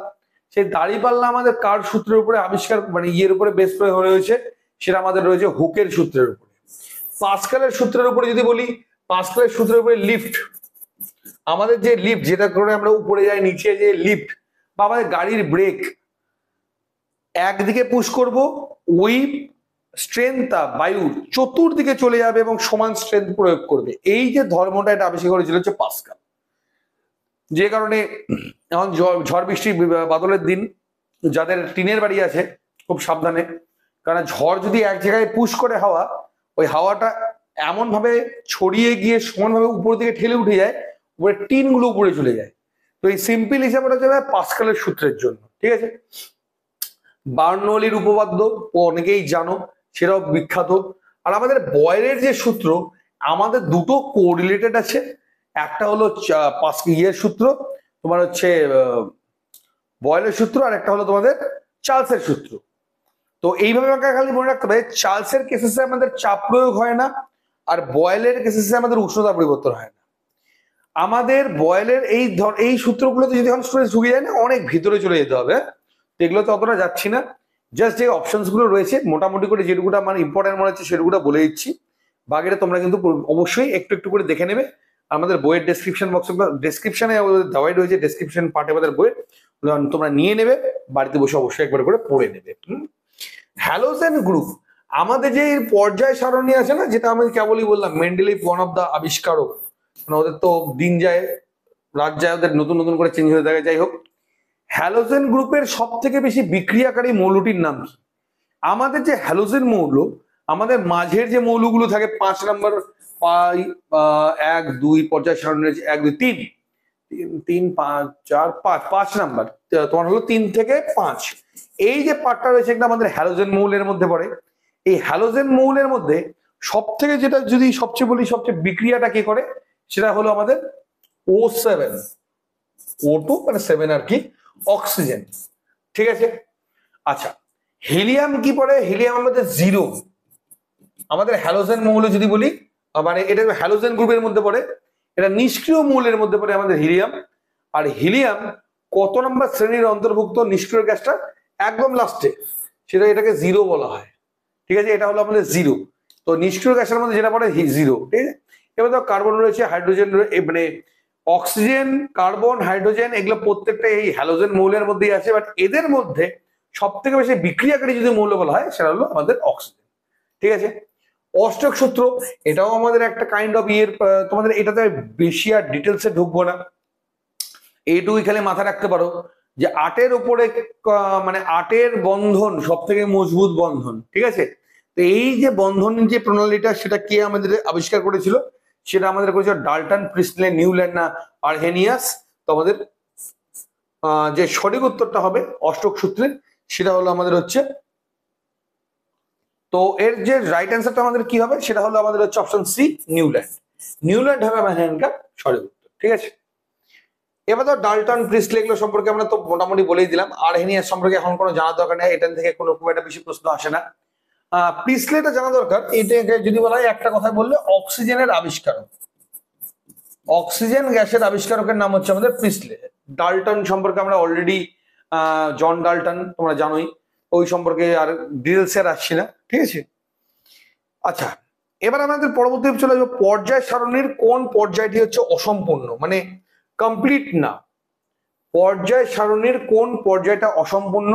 সেই দাড়িপাল্লা আমাদের কার সূত্রের উপরে আবিষ্কার, মানে ইয়ের উপরে বেস করে রয়েছে? সেটা আমাদের রয়েছে হুকের সূত্রের উপরে। পাস্কালের সূত্রের উপরে যদি বলি, পাস্কালের সূত্রের উপরে লিফট, আমাদের যে লিফট যেটা করে আমরা উপরে যাই, নিচে যে লিফট, বা আমাদের গাড়ির ব্রেক, একদিকে পুশ করব, ওই স্ট্রেংথটা বায়ুর চতুর্দিকে চলে যাবে এবং সমান স্ট্রেংথ প্রয়োগ করবে। এই যে ধর্মটা এটা আবিষ্কার করেছিল হচ্ছে পাস্কাল। যে কারণে এখন ঝড় বৃষ্টি বাদলের দিন যাদের টিনের বাড়ি আছে খুব সাবধানে, কারণ ঝড় যদি এক জায়গায় পুশ করে হাওয়া, ওই হাওয়াটা এমন ভাবে ছড়িয়ে গিয়ে সমানভাবে উপর দিকে ঠেলে উঠে যায়, উপরে টিন গুলো উপরে চলে যায়। তো এই সিম্পল হিসাবটা যাবে পাস্কালের সূত্রের জন্য। ঠিক আছে, বার্নৌলির উপপাদ্য অনেকেই জানো, সেটাও বিখ্যাত। আর আমাদের বয়েলের যে সূত্র, আমাদের দুটো কোরিলেটেড আছে, একটা হলো ইয়ের সূত্র, তোমার হচ্ছে বয়েলের সূত্র, আর একটা হলো তোমাদের চার্লসের সূত্র। তো এইভাবে খালি মনে রাখতে হবে, চার্লসের কেসেসে আমাদের চাপ প্রয়োগ হয় না, আর বয়েলের কেসেসে আমাদের উষ্ণতা পরিবর্তন হয় না। আমাদের বয়েলের এই সূত্রগুলোতে যদি এখন স্টুডেন্ট ঢুকে যায় না, অনেক ভিতরে চলে যেতে হবে, এগুলোতে অতটা যাচ্ছি না। জাস্ট যে অপশনস গুলো রয়েছে মোটামুটি করে যেটুকুটা আমার ইম্পর্টেন্ট মনে হচ্ছে সেটুকুটা বলে দিচ্ছি, বাকিটা তোমরা কিন্তু অবশ্যই একটু একটু করে দেখে নেবে। আমাদের বইয়ের ডেসক্রিপশন বক্স, ডেসক্রিপশনে দেওয়াই রয়েছে, ডেসক্রিপশন পার্টে আমাদের বইয়ের, তোমরা নিয়ে নেবে, বাড়িতে বসে অবশ্যই একবার করে পড়ে নেবে। হ্যালোজেন গ্রুপ, আমাদের যে পর্যায় সারণী আছে না, যেটা আমি কেবলই বললাম মেন্ডেলিভ ওয়ান অফ দা আবিষ্কারক, মানে ওদের তো দিন যায় রাত যায়, ওদের নতুন নতুন করে চেঞ্জ হয়ে থাকে। যাই হোক, হ্যালোজেন গ্রুপের সব থেকে বেশি বিক্রিয়াকারী মৌলটির নাম কি? আমাদের যে হ্যালোজেন মৌল, আমাদের মাঝের যে মৌলগুলো থাকে 5 নম্বর, 1 2 পর্যায় সারণীর 1 2 3 3 5 4 5 5 নাম্বার, তোমার হলো 3 থেকে 5, এই যে পার্টটা রয়েছে এটা আমাদের হ্যালোজেন মৌলের মধ্যে পড়ে। এই হ্যালোজেন মৌলের মধ্যে সব থেকে যেটা যদি সবচেয়ে বলি সবচেয়ে বিক্রিয়াটা কি করে, সেটা হলো আমাদের O7, O2 মানে 7 আর কি, অক্সিজেন। ঠিক আছে, আচ্ছা, হিলিয়াম কি পড়ে? হিলিয়াম আমাদের 0। আমাদের হ্যালোজেন মৌল যদি বলি মানে এটা হ্যালোজেন গ্রুপের মধ্যে পড়ে, এটা নিষ্ক্রিয় মৌলের মধ্যে পড়ে আমাদের হিলিয়াম। আর হিলিয়াম কত নম্বর শ্রেণীর অন্তর্ভুক্ত নিষ্ক্রিয় গ্যাসটা? একদম লাস্টে, সেটা এটাকে জিরো বলা হয়। ঠিক আছে, এটা হলো আমাদের জিরো। তো নিষ্ক্রিয় গ্যাসের মধ্যে যেটা পড়ে জিরো। ঠিক আছে, এবার তো কার্বন রয়েছে, হাইড্রোজেন, মানে অক্সিজেন, কার্বন, হাইড্রোজেন, এগুলো প্রত্যেকটা এই হ্যালোজেন মৌলের মধ্যেই আছে। বাট এদের মধ্যে সব থেকে বেশি বিক্রিয়াকারী যদি মৌল বলা হয় সেটা হলো আমাদের অক্সিজেন। ঠিক আছে, অষ্টক সূত্র এটাও আমাদের একটা কাইন্ড অফ ইয়ের, তোমাদের এটাতে বেশি আর ডিটেলসে ঢুকবো না, এইটুকুই খালি মাথায় রাখতে পারো যে 8-এর উপরে মানে 8-এর বন্ধন সব থেকে মজবুত বন্ধন। ঠিক আছে, তো এই যে বন্ধনের যে প্রণালীটা সেটা কে আমাদের আবিষ্কার করেছিল? সেটা আমাদের করেছিল ডাল্টন, প্রিস্টলে, নিউল্যান্ড না আর্হেনিয়াস। তো আমাদের যে সঠিক উত্তরটা হবে অষ্টক সূত্রের, সেটা হলো আমাদের হচ্ছে, তো এর যে রাইট অ্যান্সারটা আমাদের কি হবে সেটা হলো আমাদের হচ্ছে অপশন সি, নিউল্যান্ড। নিউল্যান্ড হবে আমার এখানকার সঠিক উত্তর। ঠিক আছে, এবার তো ডাল্টন, প্রিস্টলে এগুলো সম্পর্কে আমরা তো মোটামুটি বলেই দিলাম। আর্হেনিয়াস সম্পর্কে এখন কোনো জানার দরকার নেই, এটা থেকে কোনো খুব একটা বেশি প্রশ্ন আসে না। প্রিস্টলেটা জানা দরকার। এটা যদি বলা হয় একটা কথা বললে, অক্সিজেনের আবিষ্কারক, অক্সিজেন গ্যাসের আবিষ্কারকের নাম হচ্ছে আমাদের প্রিস্টলে। ডাল্টন সম্পর্কে আমরা অলরেডি জন ডাল্টন তোমরা জানোই, ওই সম্পর্কে আর ডিটেলসে আর আসছি না। ঠিক আছে, আচ্ছা এবার আমাদের পরবর্তী চলে যাবো, পর্যায় সারণীর কোন পর্যায়টি হচ্ছে অসম্পূর্ণ, মানে কমপ্লিট না। পর্যায় সারণীর কোন পর্যায়টা অসম্পূর্ণ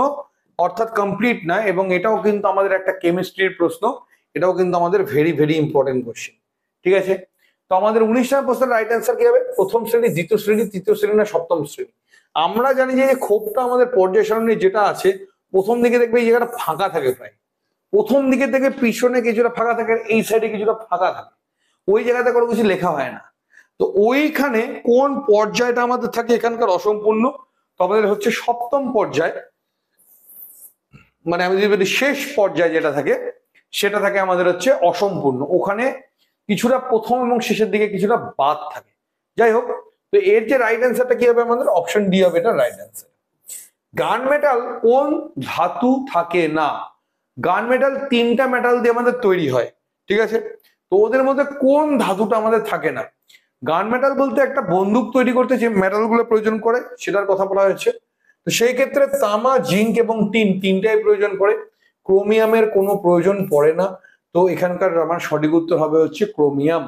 অর্থাৎ কমপ্লিট না, এবং এটাও কিন্তু আমাদের একটা কেমিস্ট্রির প্রশ্ন, এটাও কিন্তু আমাদের ভেরি ভেরি ইম্পর্টেন্ট কোশ্চেন। ঠিক আছে, তো আমাদের 19 নম্বর প্রশ্নের রাইট অ্যান্সার কি হবে? প্রথম শ্রেণী, দ্বিতীয় শ্রেণী, তৃতীয় শ্রেণী না সপ্তম শ্রেণী? আমরা জানি যে ক্ষোভটা আমাদের পর্যায় সারণীর যেটা আছে, প্রথম দিকে দেখবে এই জায়গাটা ফাঁকা থাকে, প্রায় প্রথম দিকে থেকে পিছনে কিছুটা ফাঁকা থাকে, এই সাইডে কিছুটা ফাঁকা থাকে, ওই জায়গাতে কোনো কিছু লেখা হয় না। তো ওইখানে কোন পর্যায়টা আমাদের থাকে এখানকার অসম্পূর্ণ? তো আমাদের হচ্ছে সপ্তম পর্যায়, মানে আমি যদি বলি শেষ পর্যায়ে যেটা থাকে সেটা থাকে আমাদের হচ্ছে অসম্পূর্ণ। ওখানে কিছুটা প্রথম এবং শেষের দিকে কিছুটা বাদ থাকে। যাই হোক, তো এর যে রাইট অ্যান্সারটা কি হবে? আমাদের অপশন ডি হবে এটা রাইট অ্যান্সার। গান মেটাল কোন ধাতু থাকে না? গান মেটাল 3টা মেটাল দিয়ে আমাদের তৈরি হয়। ঠিক আছে, তো ওদের মধ্যে কোন ধাতুটা আমাদের থাকে না? গান মেটাল বলতে একটা বন্দুক তৈরি করতে যে মেটাল গুলো প্রয়োজন করে সেটার কথা বলা হয়েছে। তো সেই ক্ষেত্রে তামা, জিঙ্ক এবং টিন, তিনটাই প্রয়োজন পড়ে, ক্রোমিয়ামের কোনো প্রয়োজন পড়ে না। তো এখানকার আমার সঠিক উত্তর হবে হচ্ছে ক্রোমিয়াম।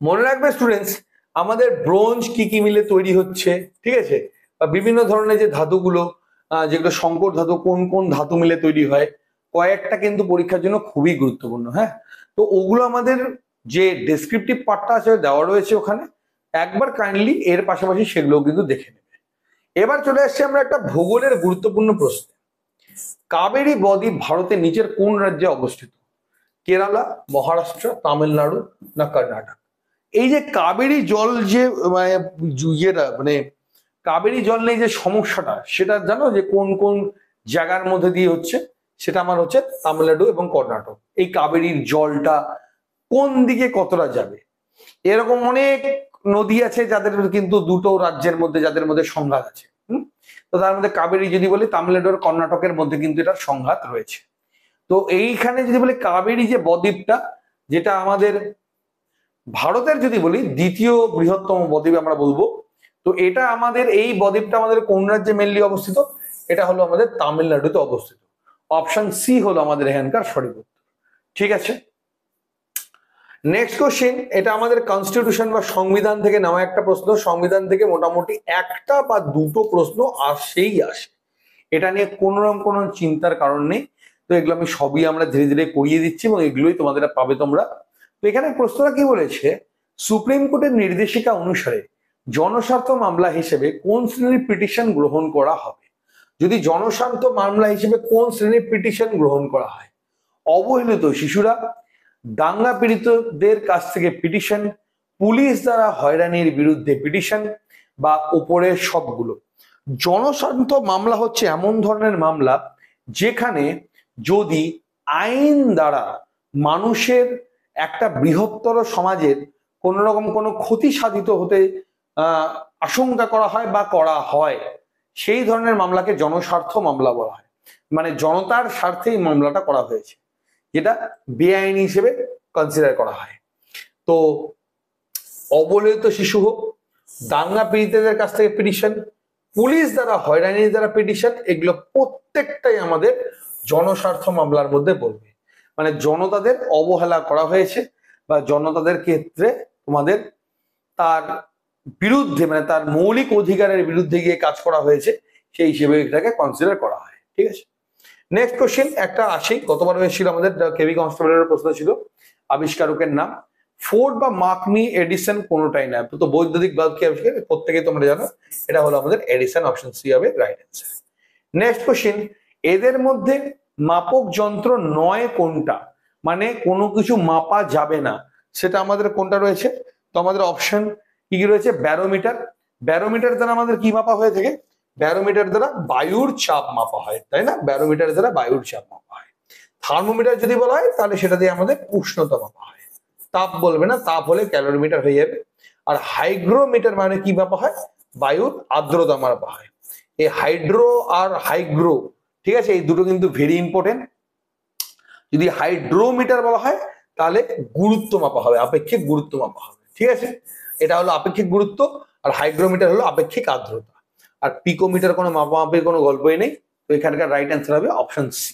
মনে রাখবে স্টুডেন্টস, আমাদের ব্রোঞ্জ কি কি মিলে তৈরি হচ্ছে, ঠিক আছে, বা বিভিন্ন ধরনের যে ধাতুগুলো যেগুলো সংকর ধাতু, কোন কোন ধাতু মিলে তৈরি হয়, কয়েকটা কিন্তু পরীক্ষার জন্য খুবই গুরুত্বপূর্ণ। হ্যাঁ, তো ওগুলো আমাদের যে ডেসক্রিপটিভ পার্টটা আছে দেওয়া রয়েছে ওখানে, একবার কাইন্ডলি এর পাশাপাশি সেগুলোও কিন্তু দেখে নেবে। এবার চলে আসছে আমরা একটা ভূগোলের গুরুত্বপূর্ণ প্রশ্ন। কাবেরী বদ্বীপ ভারতের নিচের কোন রাজ্যে অবস্থিত? কেরালা, মহারাষ্ট্র, তামিলনাড়ু না কর্ণাটক? এই যে কাবেরী জল যে ইয়েটা, মানে কাবেরী জল নেই যে সমস্যাটা, সেটা জানো যে কোন কোন জায়গার মধ্যে দিয়ে হচ্ছে? সেটা আমার হচ্ছে তামিলনাড়ু এবং কর্ণাটক। এই কাবেরীর জলটা কোন দিকে কতটা যাবে? এরকম অনেক নদী আছে যাদের কিন্তু দুটো রাজ্যের মধ্যে, যাদের মধ্যে সংঘাত আছে। তো তার মধ্যে কাবেরী যদি বলি, তামিলনাড়ু আর কর্ণাটকের মধ্যে কিন্তু এটার সংঘাত রয়েছে। তো এইখানে যদি বলি কাবেরী যে বদ্বীপটা, যেটা আমাদের ভারতের যদি বলি দ্বিতীয় বৃহত্তম বদ্বীপ আমরা বলবো, তো এটা আমাদের এই বদ্বীপটা আমাদের কোন রাজ্যে মেনলি অবস্থিত? এটা হলো আমাদের তামিলনাড়ুতে অবস্থিত। অপশন সি হলো আমাদের এখানকার সঠিক উত্তর। ঠিক আছে, নেক্সট কোশ্চেন, এটা আমাদের কনস্টিটিউশন বা সংবিধান থেকে নেওয়া একটা প্রশ্ন। সংবিধান থেকে মোটামুটি একটা বা দুটো প্রশ্ন আসেই আসে, এটা নিয়ে কোনো রকম কোনো চিন্তার কারণ নেই। তো এগুলো আমি সবই আমরা ধীরে ধীরে করিয়ে দিচ্ছি এবং এগুলোই তোমাদের পাবে তোমরা। তো এখানে প্রশ্নটা কি বলেছে, সুপ্রিম কোর্টের নির্দেশিকা অনুসারে জনস্বার্থ মামলা হিসেবে কোন শ্রেণীর পিটিশন গ্রহণ করা হবে? যদি জনস্বার্থ মামলা হিসেবে কোন শ্রেণীর পিটিশন গ্রহণ করা হয়? অবহেলিত শিশুরা, দাঙ্গা পীড়িতদের কাছ থেকে পিটিশন, পুলিশ দ্বারা হয়রানির বিরুদ্ধে পিটিশন, বা উপরের সবগুলো? জনস্বার্থ মামলা হচ্ছে এমন ধরনের মামলা যেখানে যদি আইন দ্বারা মানুষের একটা বৃহত্তর সমাজের কোন রকম কোনো ক্ষতি সাধিত হতে আশঙ্কা করা হয় বা করা হয়, সেই ধরনের মামলাকে জনস্বার্থ মামলা বলা হয়। মানে জনতার স্বার্থে এই মামলাটা করা হয়েছে, যেটা বেআইনি হিসেবে কনসিডার করা হয়। তো অবহেলিত শিশু হোক, দাঙ্গা পীড়িতদের কাছ থেকে পিটিশন, পুলিশ দ্বারা হয়রানির দ্বারা পিটিশন, এগুলো প্রত্যেকটাই আমাদের জনস্বার্থ মামলার মধ্যে পড়বে। মানে জনতাদের অবহেলা করা হয়েছে বা জনতাদের ক্ষেত্রে তোমাদের তার বিরুদ্ধে মানে তার মৌলিক অধিকারের বিরুদ্ধে গিয়ে কাজ করা হয়েছে, সেই হিসেবে এটাকে কনসিডার করা হয়। ঠিক আছে, নেক্সট কোশ্চেন একটা আসি, গতবার হয়েছিল আমাদের কেভি কনস্টেবলের প্রশ্ন ছিল আবিষ্কারকের নাম। ফোর্ড বা মার্কনি এডিসন কোনোটাই না, তো বৈদ্যুতিক বাল্ব কি আবিষ্কার প্রত্যেকে তোমরা জানো, এটা হলো আমাদের এডিসন, অপশন সি হবে রাইট অ্যান্সার। নেক্সট কোশ্চেন, এদের মধ্যে মাপক যন্ত্র নয় কোনটা, মানে কোনো কিছু মাপা যাবে না সেটা আমাদের কোনটা রয়েছে, তো আমাদের অপশন কি কি রয়েছে, ব্যারোমিটার। ব্যারোমিটার দ্বারা আমাদের কি মাপা হয়ে থাকে, ব্যারোমিটার দ্বারা বায়ুর চাপ মাপা হয়, তাই না, ব্যারোমিটার দ্বারা বায়ুর চাপ মাপা হয়। থার্মোমিটার যদি বলা হয় তাহলে সেটা দিয়ে আমাদের উষ্ণতা মাপা হয়, তাপ বলবে না, তাপ হলে ক্যালোরিমিটার হয়ে যাবে। আর হাইগ্রোমিটার মানে কি মাপা হয়, বায়ুর আর্দ্রতা মাপা হয়। এই হাইড্রো আর হাইগ্রো, ঠিক আছে, এই দুটো কিন্তু ভেরি ইম্পর্টেন্ট। যদি হাইড্রোমিটার বলা হয় তাহলে গুরুত্ব মাপা হবে, আপেক্ষিক গুরুত্ব মাপা হবে। ঠিক আছে, এটা হলো আপেক্ষিক গুরুত্ব, আর হাইগ্রোমিটার হলো আপেক্ষিক আর্দ্রতা। আর পিকোমিটার কোনো মাপামাপির কোনো গল্পই নেই। তো এখানকার রাইট অ্যান্সার হবে অপশন সি।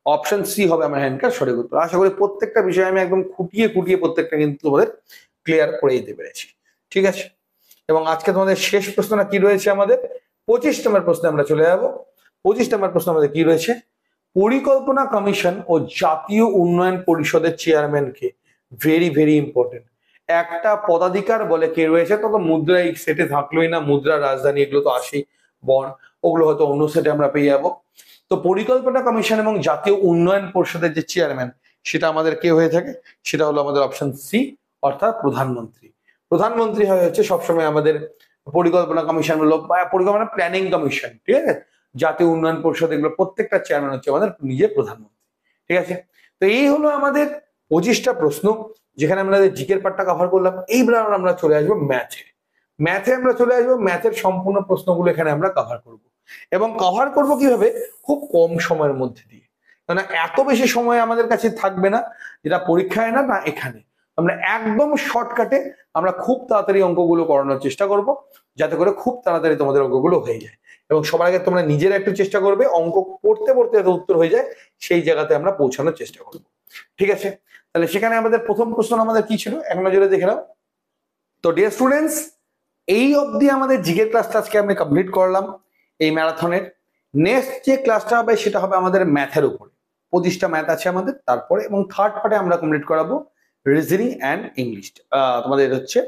অপশন সি হবে আমার হ্যান্ডকার সঠিক উত্তর। আশা করি প্রত্যেকটা বিষয় আমি একদম খুঁটিয়ে খুঁটিয়ে প্রত্যেকটা কিন্তু তোমাদের ক্লিয়ার করে দিতে পেরেছি। ঠিক আছে, এবং আজকে তোমাদের শেষ প্রশ্নটা কি রয়েছে আমাদের, 25 নম্বর প্রশ্নে আমরা চলে যাব। 25 নম্বর প্রশ্ন আমাদের কি রয়েছে, পরিকল্পনা কমিশন ও জাতীয় উন্নয়ন পরিষদের চেয়ারম্যানকে, ভেরি ভেরি ইম্পর্টেন্ট, একটা পদাধিকার বলে কে রয়েছে, তত মুদ্রা এই সেটে থাকলোই না, মুদ্রা রাজধানী এগুলো তো আসেই, বন্ড ওগুলো হয়তো অন্য সেটে আমরা পেয়ে যাবো। তো পরিকল্পনা কমিশন এবং জাতীয় উন্নয়ন পরিষদের যে চেয়ারম্যান সেটা আমাদের কে হয়ে থাকে, সেটা হলো আমাদের অপশন সি, অর্থাৎ প্রধানমন্ত্রী। প্রধানমন্ত্রী হচ্ছে সবসময় আমাদের পরিকল্পনা কমিশন হলো পরিকল্পনা প্ল্যানিং কমিশন, ঠিক আছে, জাতীয় উন্নয়ন পরিষদ, এগুলো প্রত্যেকটা চেয়ারম্যান হচ্ছে আমাদের নিজে প্রধানমন্ত্রী। ঠিক আছে, তো এই হলো আমাদের 25টা প্রশ্ন, যেখানে আমরা জিকের পার্টটা কভার করলাম। এইবার আমরা চলে আসবো ম্যাথে। ম্যাথে আমরা চলে আসবো, ম্যাথের সম্পূর্ণ প্রশ্নগুলো এখানে আমরা কভার করব, এবং কভার করব কিভাবে, খুব কম সময়ের মধ্যে দিয়ে। কারণ এত বেশি সময় আমাদের কাছে থাকবে না, যেটা পরীক্ষায় না এখানে। আমরা একদম শর্টকাটে আমরা খুব তাড়াতাড়ি অঙ্কগুলো করানোর চেষ্টা করব, যাতে করে খুব তাড়াতাড়ি তোমাদের অঙ্কগুলো হয়ে যায়। এবং সবার আগে তোমরা নিজেরা একটু চেষ্টা করবে অঙ্ক পড়তে পড়তে যাতে উত্তর হয়ে যায়, সেই জায়গাতে আমরা পৌঁছানোর চেষ্টা করব। ঠিক আছে, তাহলে সেখানে আমাদের প্রথম প্রশ্ন আমাদের কি ছিল, এক নজরে দেখে নাও। তো ডিয়ার স্টুডেন্টস, এই অবধি আমাদের জিকের ক্লাসটা আজকে আমি কমপ্লিট করলাম এই ম্যারাথনের। নেক্সট যে ক্লাসটা হবে সেটা হবে আমাদের ম্যাথের উপরে, 25টা ম্যাথ আছে আমাদের তারপরে, এবং থার্ড পার্টে আমরা কমপ্লিট করাবো রিজনিং অ্যান্ড ইংলিশ, তোমাদের হচ্ছে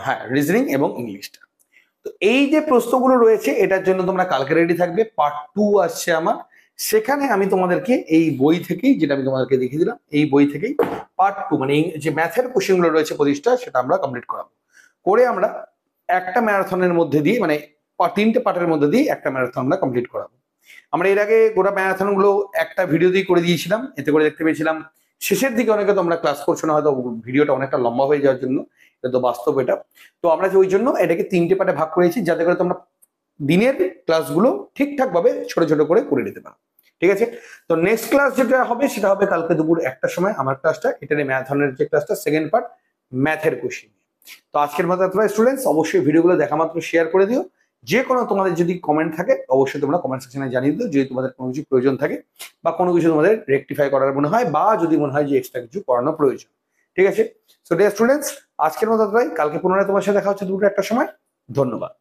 হ্যাঁ রিজনিং এবং ইংলিশটা। তো এই যে প্রশ্নগুলো রয়েছে এটার জন্য তোমরা কালকে রেডি থাকবে, পার্ট 2 আসছে আমার, সেখানে আমি তোমাদেরকে এই বই থেকেই, যেটা আমি তোমাদেরকে দেখিয়ে দিলাম, এই বই থেকেই পার্ট 2 মানে যে ম্যাথের কোশ্চেনগুলো রয়েছে 25টা, সেটা আমরা কমপ্লিট করাবো, করে আমরা একটা ম্যারাথনের মধ্যে দিয়ে, মানে 3টে পার্টের মধ্যে দিয়ে একটা ম্যারাথন আমরা কমপ্লিট করাবো। আমরা এর আগে গোটা ম্যারাথন গুলো একটা ভিডিও দিয়ে করে দিয়েছিলাম, এতে করে দেখতে পেয়েছিলাম শেষের দিকে অনেকে তোমরা ক্লাস করছো না, হয়তো ভিডিওটা অনেকটা লম্বা হয়ে যাওয়ার জন্য, এটা তো বাস্তব এটা। তো আমরা যে ওই জন্য এটাকে 3টে পার্টে ভাগ করেছি, যাতে করে তোমরা দিনের ক্লাসগুলো ঠিকঠাক ভাবে ছোট ছোট করে নিতে পারো। ঠিক আছে, তো নেক্সট ক্লাস যেটা হবে সেটা হবে কালকে দুপুর 1টার সময় আমার ক্লাসটা, এটার ম্যারাথনের যে ক্লাসটা সেকেন্ড পার্ট ম্যাথের কোশ্চেন। তো আজকের মতো তোমরা স্টুডেন্টস অবশ্যই ভিডিওগুলো দেখা মাত্র শেয়ার করে দিও। যে কোনো তোমাদের যদি কমেন্ট থাকে অবশ্যই তোমরা কমেন্ট সেকশনে জানিয়ে দিও, যদি তোমাদের কোনো কিছু প্রয়োজন থাকে বা কোনো কিছু তোমাদের রেকটিফাই করার মনে হয়, বা যদি মনে হয় যে এক্সট্রা কিছু করানো প্রয়োজন। ঠিক আছে, সো ডিয়ার স্টুডেন্টস, আজকের মতো তাই, কালকে পুনরায় তোমার সাথে দেখা হচ্ছে দুপুর 1টার সময়। ধন্যবাদ।